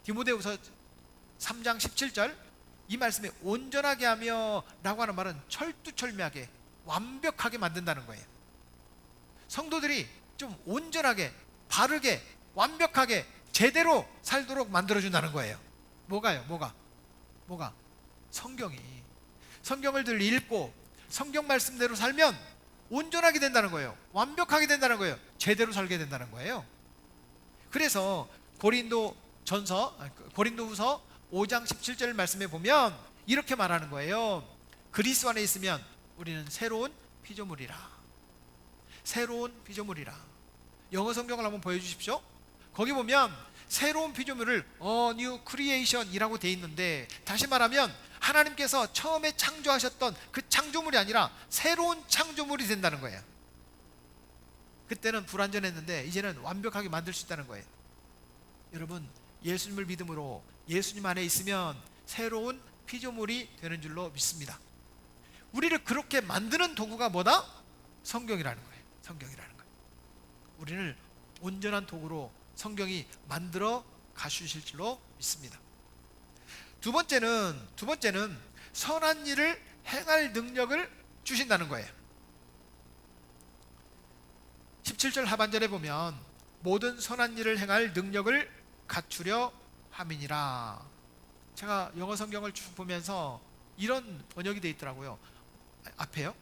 디모데후서 3장 17절 이 말씀에 온전하게 하며 라고 하는 말은 철두철미하게 완벽하게 만든다는 거예요. 성도들이 좀 온전하게, 바르게, 완벽하게, 제대로 살도록 만들어준다는 거예요. 뭐가요? 뭐가? 성경을 늘 읽고 성경 말씀대로 살면 온전하게 된다는 거예요. 완벽하게 된다는 거예요. 제대로 살게 된다는 거예요. 그래서 고린도후서 5장 17절 말씀에 보면 이렇게 말하는 거예요. 그리스도 안에 있으면 우리는 새로운 피조물이라. 새로운 피조물이라. 영어 성경을 한번 보여주십시오. 거기 보면 새로운 피조물을 new creation이라고 돼 있는데, 다시 말하면 하나님께서 처음에 창조하셨던 그 창조물이 아니라 새로운 창조물이 된다는 거예요. 그때는 불완전했는데 이제는 완벽하게 만들 수 있다는 거예요. 여러분, 예수님을 믿음으로 예수님 안에 있으면 새로운 피조물이 되는 줄로 믿습니다. 우리를 그렇게 만드는 도구가 뭐다? 성경이라는 거예요. 성경이라는 거예요. 우리를 온전한 도구로 성경이 만들어 가주실 줄로 믿습니다. 두 번째는 선한 일을 행할 능력을 주신다는 거예요. 17절 하반절에 보면 모든 선한 일을 행할 능력을 갖추려 함이니라. 제가 영어 성경을 쭉 보면서 이런 번역이 되어 있더라고요. 앞에요.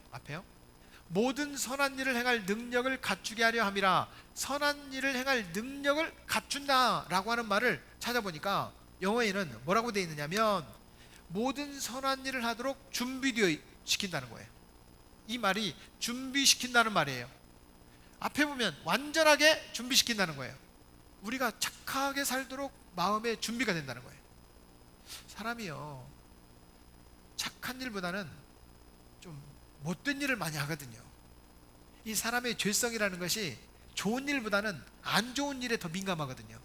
모든 선한 일을 행할 능력을 갖추게 하려 함이라. 선한 일을 행할 능력을 갖춘다 라고 하는 말을 찾아보니까 영어에는 뭐라고 되어 있느냐면 모든 선한 일을 하도록 준비되어 시킨다는 거예요. 이 말이 준비시킨다는 말이에요. 앞에 보면 완전하게 준비시킨다는 거예요. 우리가 착하게 살도록 마음의 준비가 된다는 거예요. 사람이요, 착한 일보다는 좀 못된 일을 많이 하거든요. 이 사람의 죄성이라는 것이 좋은 일보다는 안 좋은 일에 더 민감하거든요.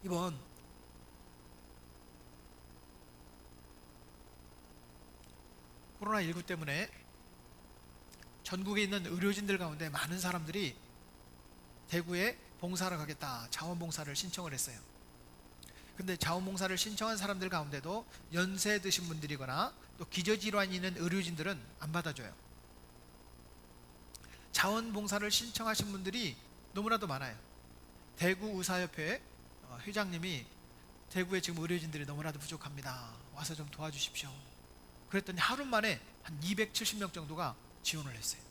이번 코로나19 때문에 전국에 있는 의료진들 가운데 많은 사람들이 대구에 봉사를 가겠다, 자원봉사를 신청을 했어요. 근데 자원봉사를 신청한 사람들 가운데도 연세 드신 분들이거나 또 기저질환이 있는 의료진들은 안 받아줘요. 자원봉사를 신청하신 분들이 너무나도 많아요. 대구의사협회 회장님이 대구에 지금 의료진들이 너무나도 부족합니다. 와서 좀 도와주십시오. 그랬더니 하루 만에 한 270명 정도가 지원을 했어요.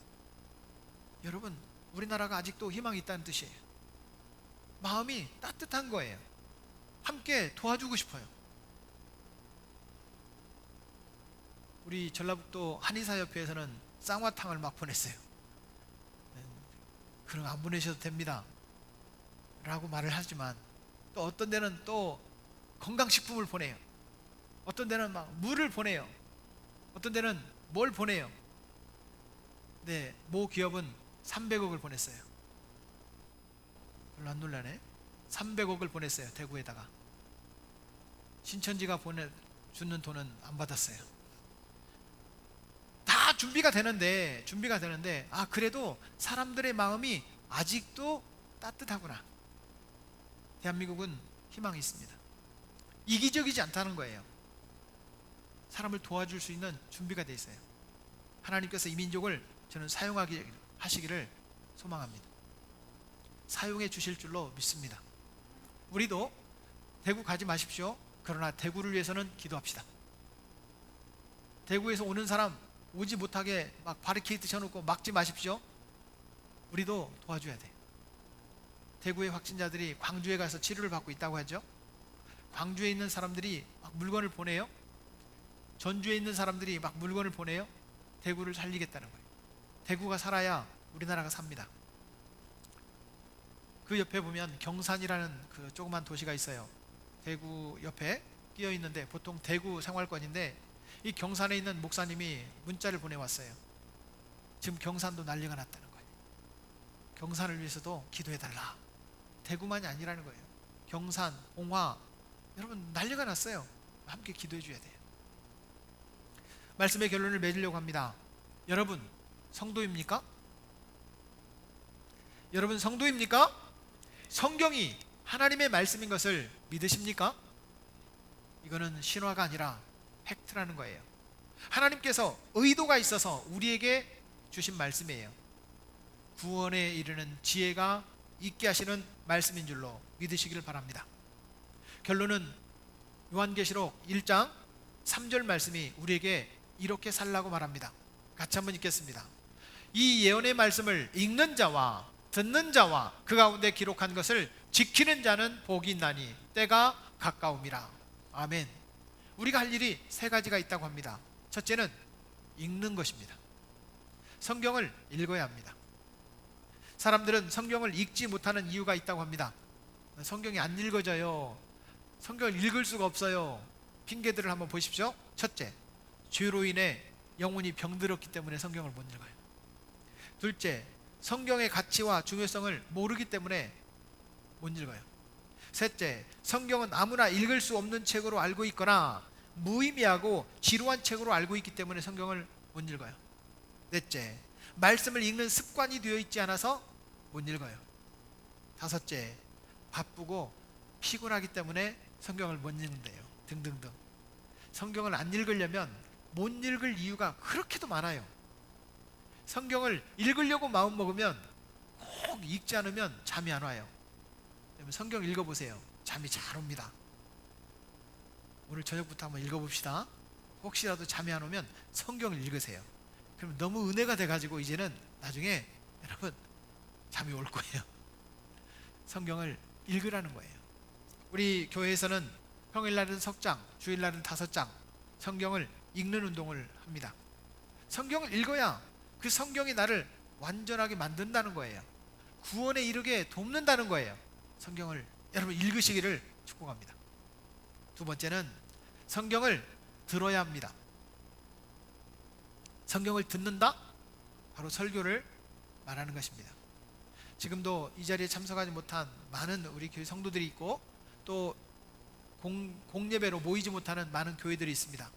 여러분, 우리나라가 아직도 희망이 있다는 뜻이에요. 마음이 따뜻한 거예요. 함께 도와주고 싶어요. 우리 전라북도 한의사협회에서는 쌍화탕을 막 보냈어요. 그럼 안 보내셔도 됩니다 라고 말을 하지만, 또 어떤 데는 또 건강식품을 보내요. 어떤 데는 막 물을 보내요. 어떤 데는 뭘 보내요. 네, 모 기업은 300억을 보냈어요. 별로 안 놀라네. 300억을 보냈어요. 대구에다가. 신천지가 보내주는 돈은 안 받았어요. 다 준비가 되는데 그래도 사람들의 마음이 아직도 따뜻하구나. 대한민국은 희망이 있습니다. 이기적이지 않다는 거예요. 사람을 도와줄 수 있는 준비가 되어 있어요. 하나님께서 이 민족을 저는 하시기를 소망합니다. 사용해 주실 줄로 믿습니다. 우리도 대구 가지 마십시오. 그러나 대구를 위해서는 기도합시다. 대구에서 오는 사람 오지 못하게 막 바리케이트 쳐놓고 막지 마십시오. 우리도 도와줘야 돼. 대구의 확진자들이 광주에 가서 치료를 받고 있다고 하죠. 광주에 있는 사람들이 막 물건을 보내요. 전주에 있는 사람들이 막 물건을 보내요. 대구를 살리겠다는 거예요. 대구가 살아야 우리나라가 삽니다. 그 옆에 보면 경산이라는 그 조그만 도시가 있어요. 대구 옆에 끼어 있는데 보통 대구 생활권인데 이 경산에 있는 목사님이 문자를 보내왔어요. 지금 경산도 난리가 났다는 거예요. 경산을 위해서도 기도해달라. 대구만이 아니라는 거예요. 경산, 홍화, 여러분 난리가 났어요. 함께 기도해 줘야 돼요. 말씀의 결론을 맺으려고 합니다. 여러분 성도입니까? 여러분 성도입니까? 성경이 하나님의 말씀인 것을 믿으십니까? 이거는 신화가 아니라 팩트라는 거예요. 하나님께서 의도가 있어서 우리에게 주신 말씀이에요. 구원에 이르는 지혜가 있게 하시는 말씀인 줄로 믿으시기를 바랍니다. 결론은 요한계시록 1장 3절 말씀이 우리에게 이렇게 살라고 말합니다. 같이 한번 읽겠습니다. 이 예언의 말씀을 읽는 자와 듣는 자와 그 가운데 기록한 것을 지키는 자는 복이 있나니 때가 가까움이라. 아멘. 우리가 할 일이 세 가지가 있다고 합니다. 첫째는 읽는 것입니다. 성경을 읽어야 합니다. 사람들은 성경을 읽지 못하는 이유가 있다고 합니다. 성경이 안 읽어져요. 성경을 읽을 수가 없어요. 핑계들을 한번 보십시오. 첫째, 죄로 인해 영혼이 병들었기 때문에 성경을 못 읽어요. 둘째, 성경의 가치와 중요성을 모르기 때문에 못 읽어요. 셋째, 성경은 아무나 읽을 수 없는 책으로 알고 있거나 무의미하고 지루한 책으로 알고 있기 때문에 성경을 못 읽어요. 넷째, 말씀을 읽는 습관이 되어 있지 않아서 못 읽어요. 다섯째, 바쁘고 피곤하기 때문에 성경을 못 읽는데요. 등등등. 성경을 안 읽으려면 못 읽을 이유가 그렇게도 많아요. 성경을 읽으려고 마음먹으면 꼭 읽지 않으면 잠이 안 와요. 성경 읽어보세요. 잠이 잘 옵니다. 오늘 저녁부터 한번 읽어봅시다. 혹시라도 잠이 안 오면 성경을 읽으세요. 그럼 너무 은혜가 돼가지고 이제는 나중에 여러분 잠이 올 거예요. 성경을 읽으라는 거예요. 우리 교회에서는 평일날은 석장, 주일날은 5장 성경을 읽는 운동을 합니다. 성경을 읽어야 그 성경이 나를 완전하게 만든다는 거예요. 구원에 이르게 돕는다는 거예요. 성경을 여러분 읽으시기를 축복합니다. 두 번째는 성경을 들어야 합니다. 성경을 듣는다? 바로 설교를 말하는 것입니다. 지금도 이 자리에 참석하지 못한 많은 우리 교회 성도들이 있고 또 공예배로 모이지 못하는 많은 교회들이 있습니다.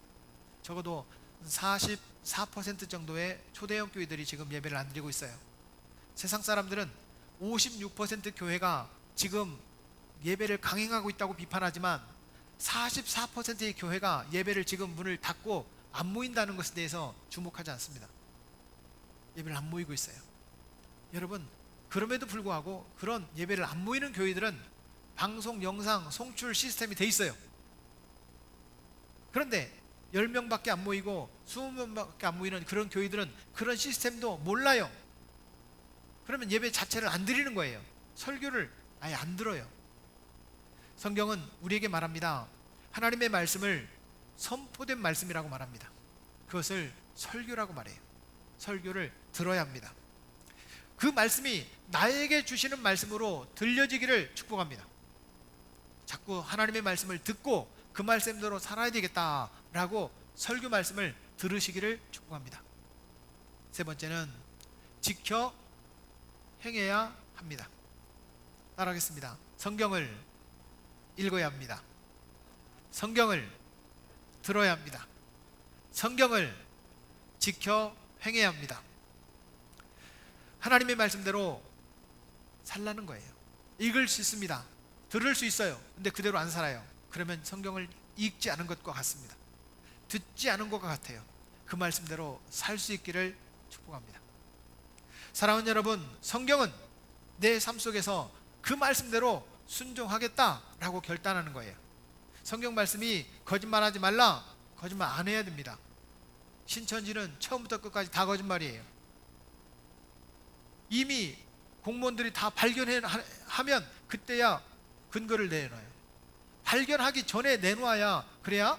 적어도 44% 정도의 초대형 교회들이 지금 예배를 안 드리고 있어요. 세상 사람들은 56% 교회가 지금 예배를 강행하고 있다고 비판하지만 44%의 교회가 예배를 지금 문을 닫고 안 모인다는 것에 대해서 주목하지 않습니다. 예배를 안 모이고 있어요. 여러분 그럼에도 불구하고 그런 예배를 안 모이는 교회들은 방송, 영상, 송출 시스템이 돼 있어요. 그런데 10명밖에 안 모이고 20명밖에 안 모이는 그런 교회들은 그런 시스템도 몰라요. 그러면 예배 자체를 안 드리는 거예요. 설교를 아예 안 들어요. 성경은 우리에게 말합니다. 하나님의 말씀을 선포된 말씀이라고 말합니다. 그것을 설교라고 말해요. 설교를 들어야 합니다. 그 말씀이 나에게 주시는 말씀으로 들려지기를 축복합니다. 자꾸 하나님의 말씀을 듣고 그 말씀대로 살아야 되겠다라고 설교 말씀을 들으시기를 축복합니다. 세 번째는 지켜 행해야 합니다. 따라하겠습니다. 성경을 읽어야 합니다. 성경을 들어야 합니다. 성경을 지켜 행해야 합니다. 하나님의 말씀대로 살라는 거예요. 읽을 수 있습니다. 들을 수 있어요. 근데 그대로 안 살아요. 그러면 성경을 읽지 않은 것과 같습니다. 듣지 않은 것과 같아요. 그 말씀대로 살 수 있기를 축복합니다. 사랑하는 여러분, 성경은 내 삶 속에서 그 말씀대로 순종하겠다라고 결단하는 거예요. 성경 말씀이 거짓말하지 말라, 거짓말 안 해야 됩니다. 신천지는 처음부터 끝까지 다 거짓말이에요. 이미 공무원들이 다 발견하면 그때야 근거를 내놔요. 발견하기 전에 내놔야 그래야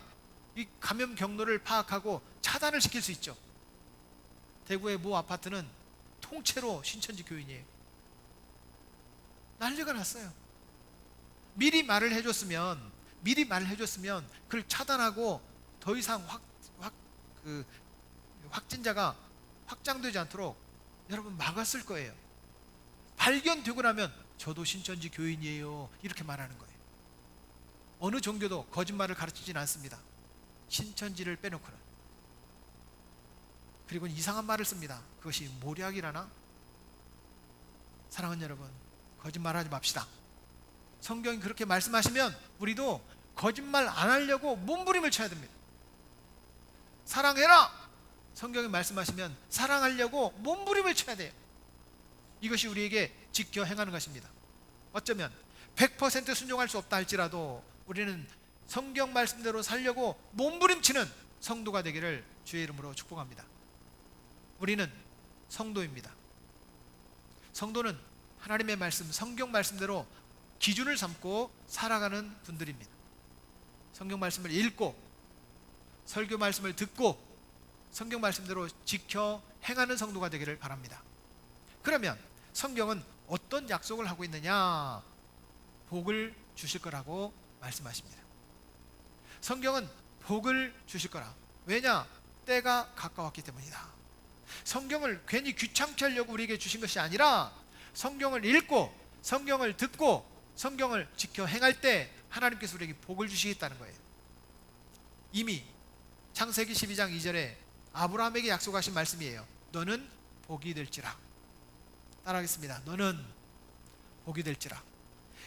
이 감염 경로를 파악하고 차단을 시킬 수 있죠. 대구의 모 아파트는 통째로 신천지 교인이에요. 난리가 났어요. 미리 말을 해줬으면 그걸 차단하고 더 이상 그 확진자가 확장되지 않도록 여러분 막았을 거예요. 발견되고 나면 저도 신천지 교인이에요 이렇게 말하는 거예요. 어느 종교도 거짓말을 가르치진 않습니다. 신천지를 빼놓고는. 그리고 이상한 말을 씁니다. 그것이 모략이라나? 사랑하는 여러분, 거짓말하지 맙시다. 성경이 그렇게 말씀하시면 우리도 거짓말 안 하려고 몸부림을 쳐야 됩니다. 사랑해라! 성경이 말씀하시면 사랑하려고 몸부림을 쳐야 돼요. 이것이 우리에게 지켜 행하는 것입니다. 어쩌면 100% 순종할 수 없다 할지라도 우리는 성경 말씀대로 살려고 몸부림치는 성도가 되기를 주의 이름으로 축복합니다. 우리는 성도입니다. 성도는 하나님의 말씀, 성경 말씀대로 기준을 삼고 살아가는 분들입니다. 성경 말씀을 읽고 설교 말씀을 듣고 성경 말씀대로 지켜 행하는 성도가 되기를 바랍니다. 그러면 성경은 어떤 약속을 하고 있느냐? 복을 주실 거라고 말씀하십니다. 성경은 복을 주실 거라. 왜냐? 때가 가까웠기 때문이다. 성경을 괜히 귀찮게 하려고 우리에게 주신 것이 아니라 성경을 읽고 성경을 듣고 성경을 지켜 행할 때 하나님께서 우리에게 복을 주시겠다는 거예요. 이미 창세기 12장 2절에 아브라함에게 약속하신 말씀이에요. 너는 복이 될지라. 따라하겠습니다. 너는 복이 될지라.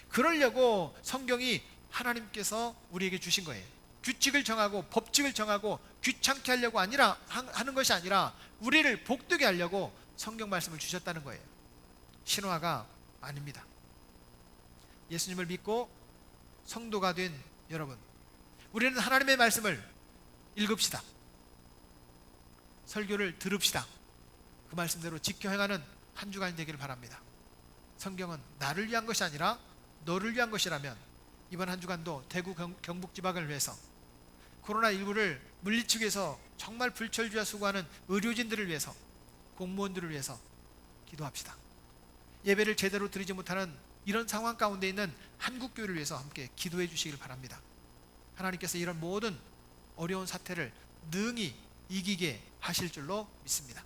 그러려고 성경이 하나님께서 우리에게 주신 거예요. 규칙을 정하고 법칙을 정하고 귀찮게 하려고 하는 것이 아니라 우리를 복되게 하려고 성경 말씀을 주셨다는 거예요. 신화가 아닙니다. 예수님을 믿고 성도가 된 여러분, 우리는 하나님의 말씀을 읽읍시다. 설교를 들읍시다. 그 말씀대로 지켜 행하는 한 주간이 되기를 바랍니다. 성경은 나를 위한 것이 아니라 너를 위한 것이라면 이번 한 주간도 대구 경북 지방을 위해서 코로나19를 물리치기 위해서 정말 불철주야 수고하는 의료진들을 위해서 공무원들을 위해서 기도합시다. 예배를 제대로 드리지 못하는 이런 상황 가운데 있는 한국교회를 위해서 함께 기도해 주시기를 바랍니다. 하나님께서 이런 모든 어려운 사태를 능히 이기게 하실 줄로 믿습니다.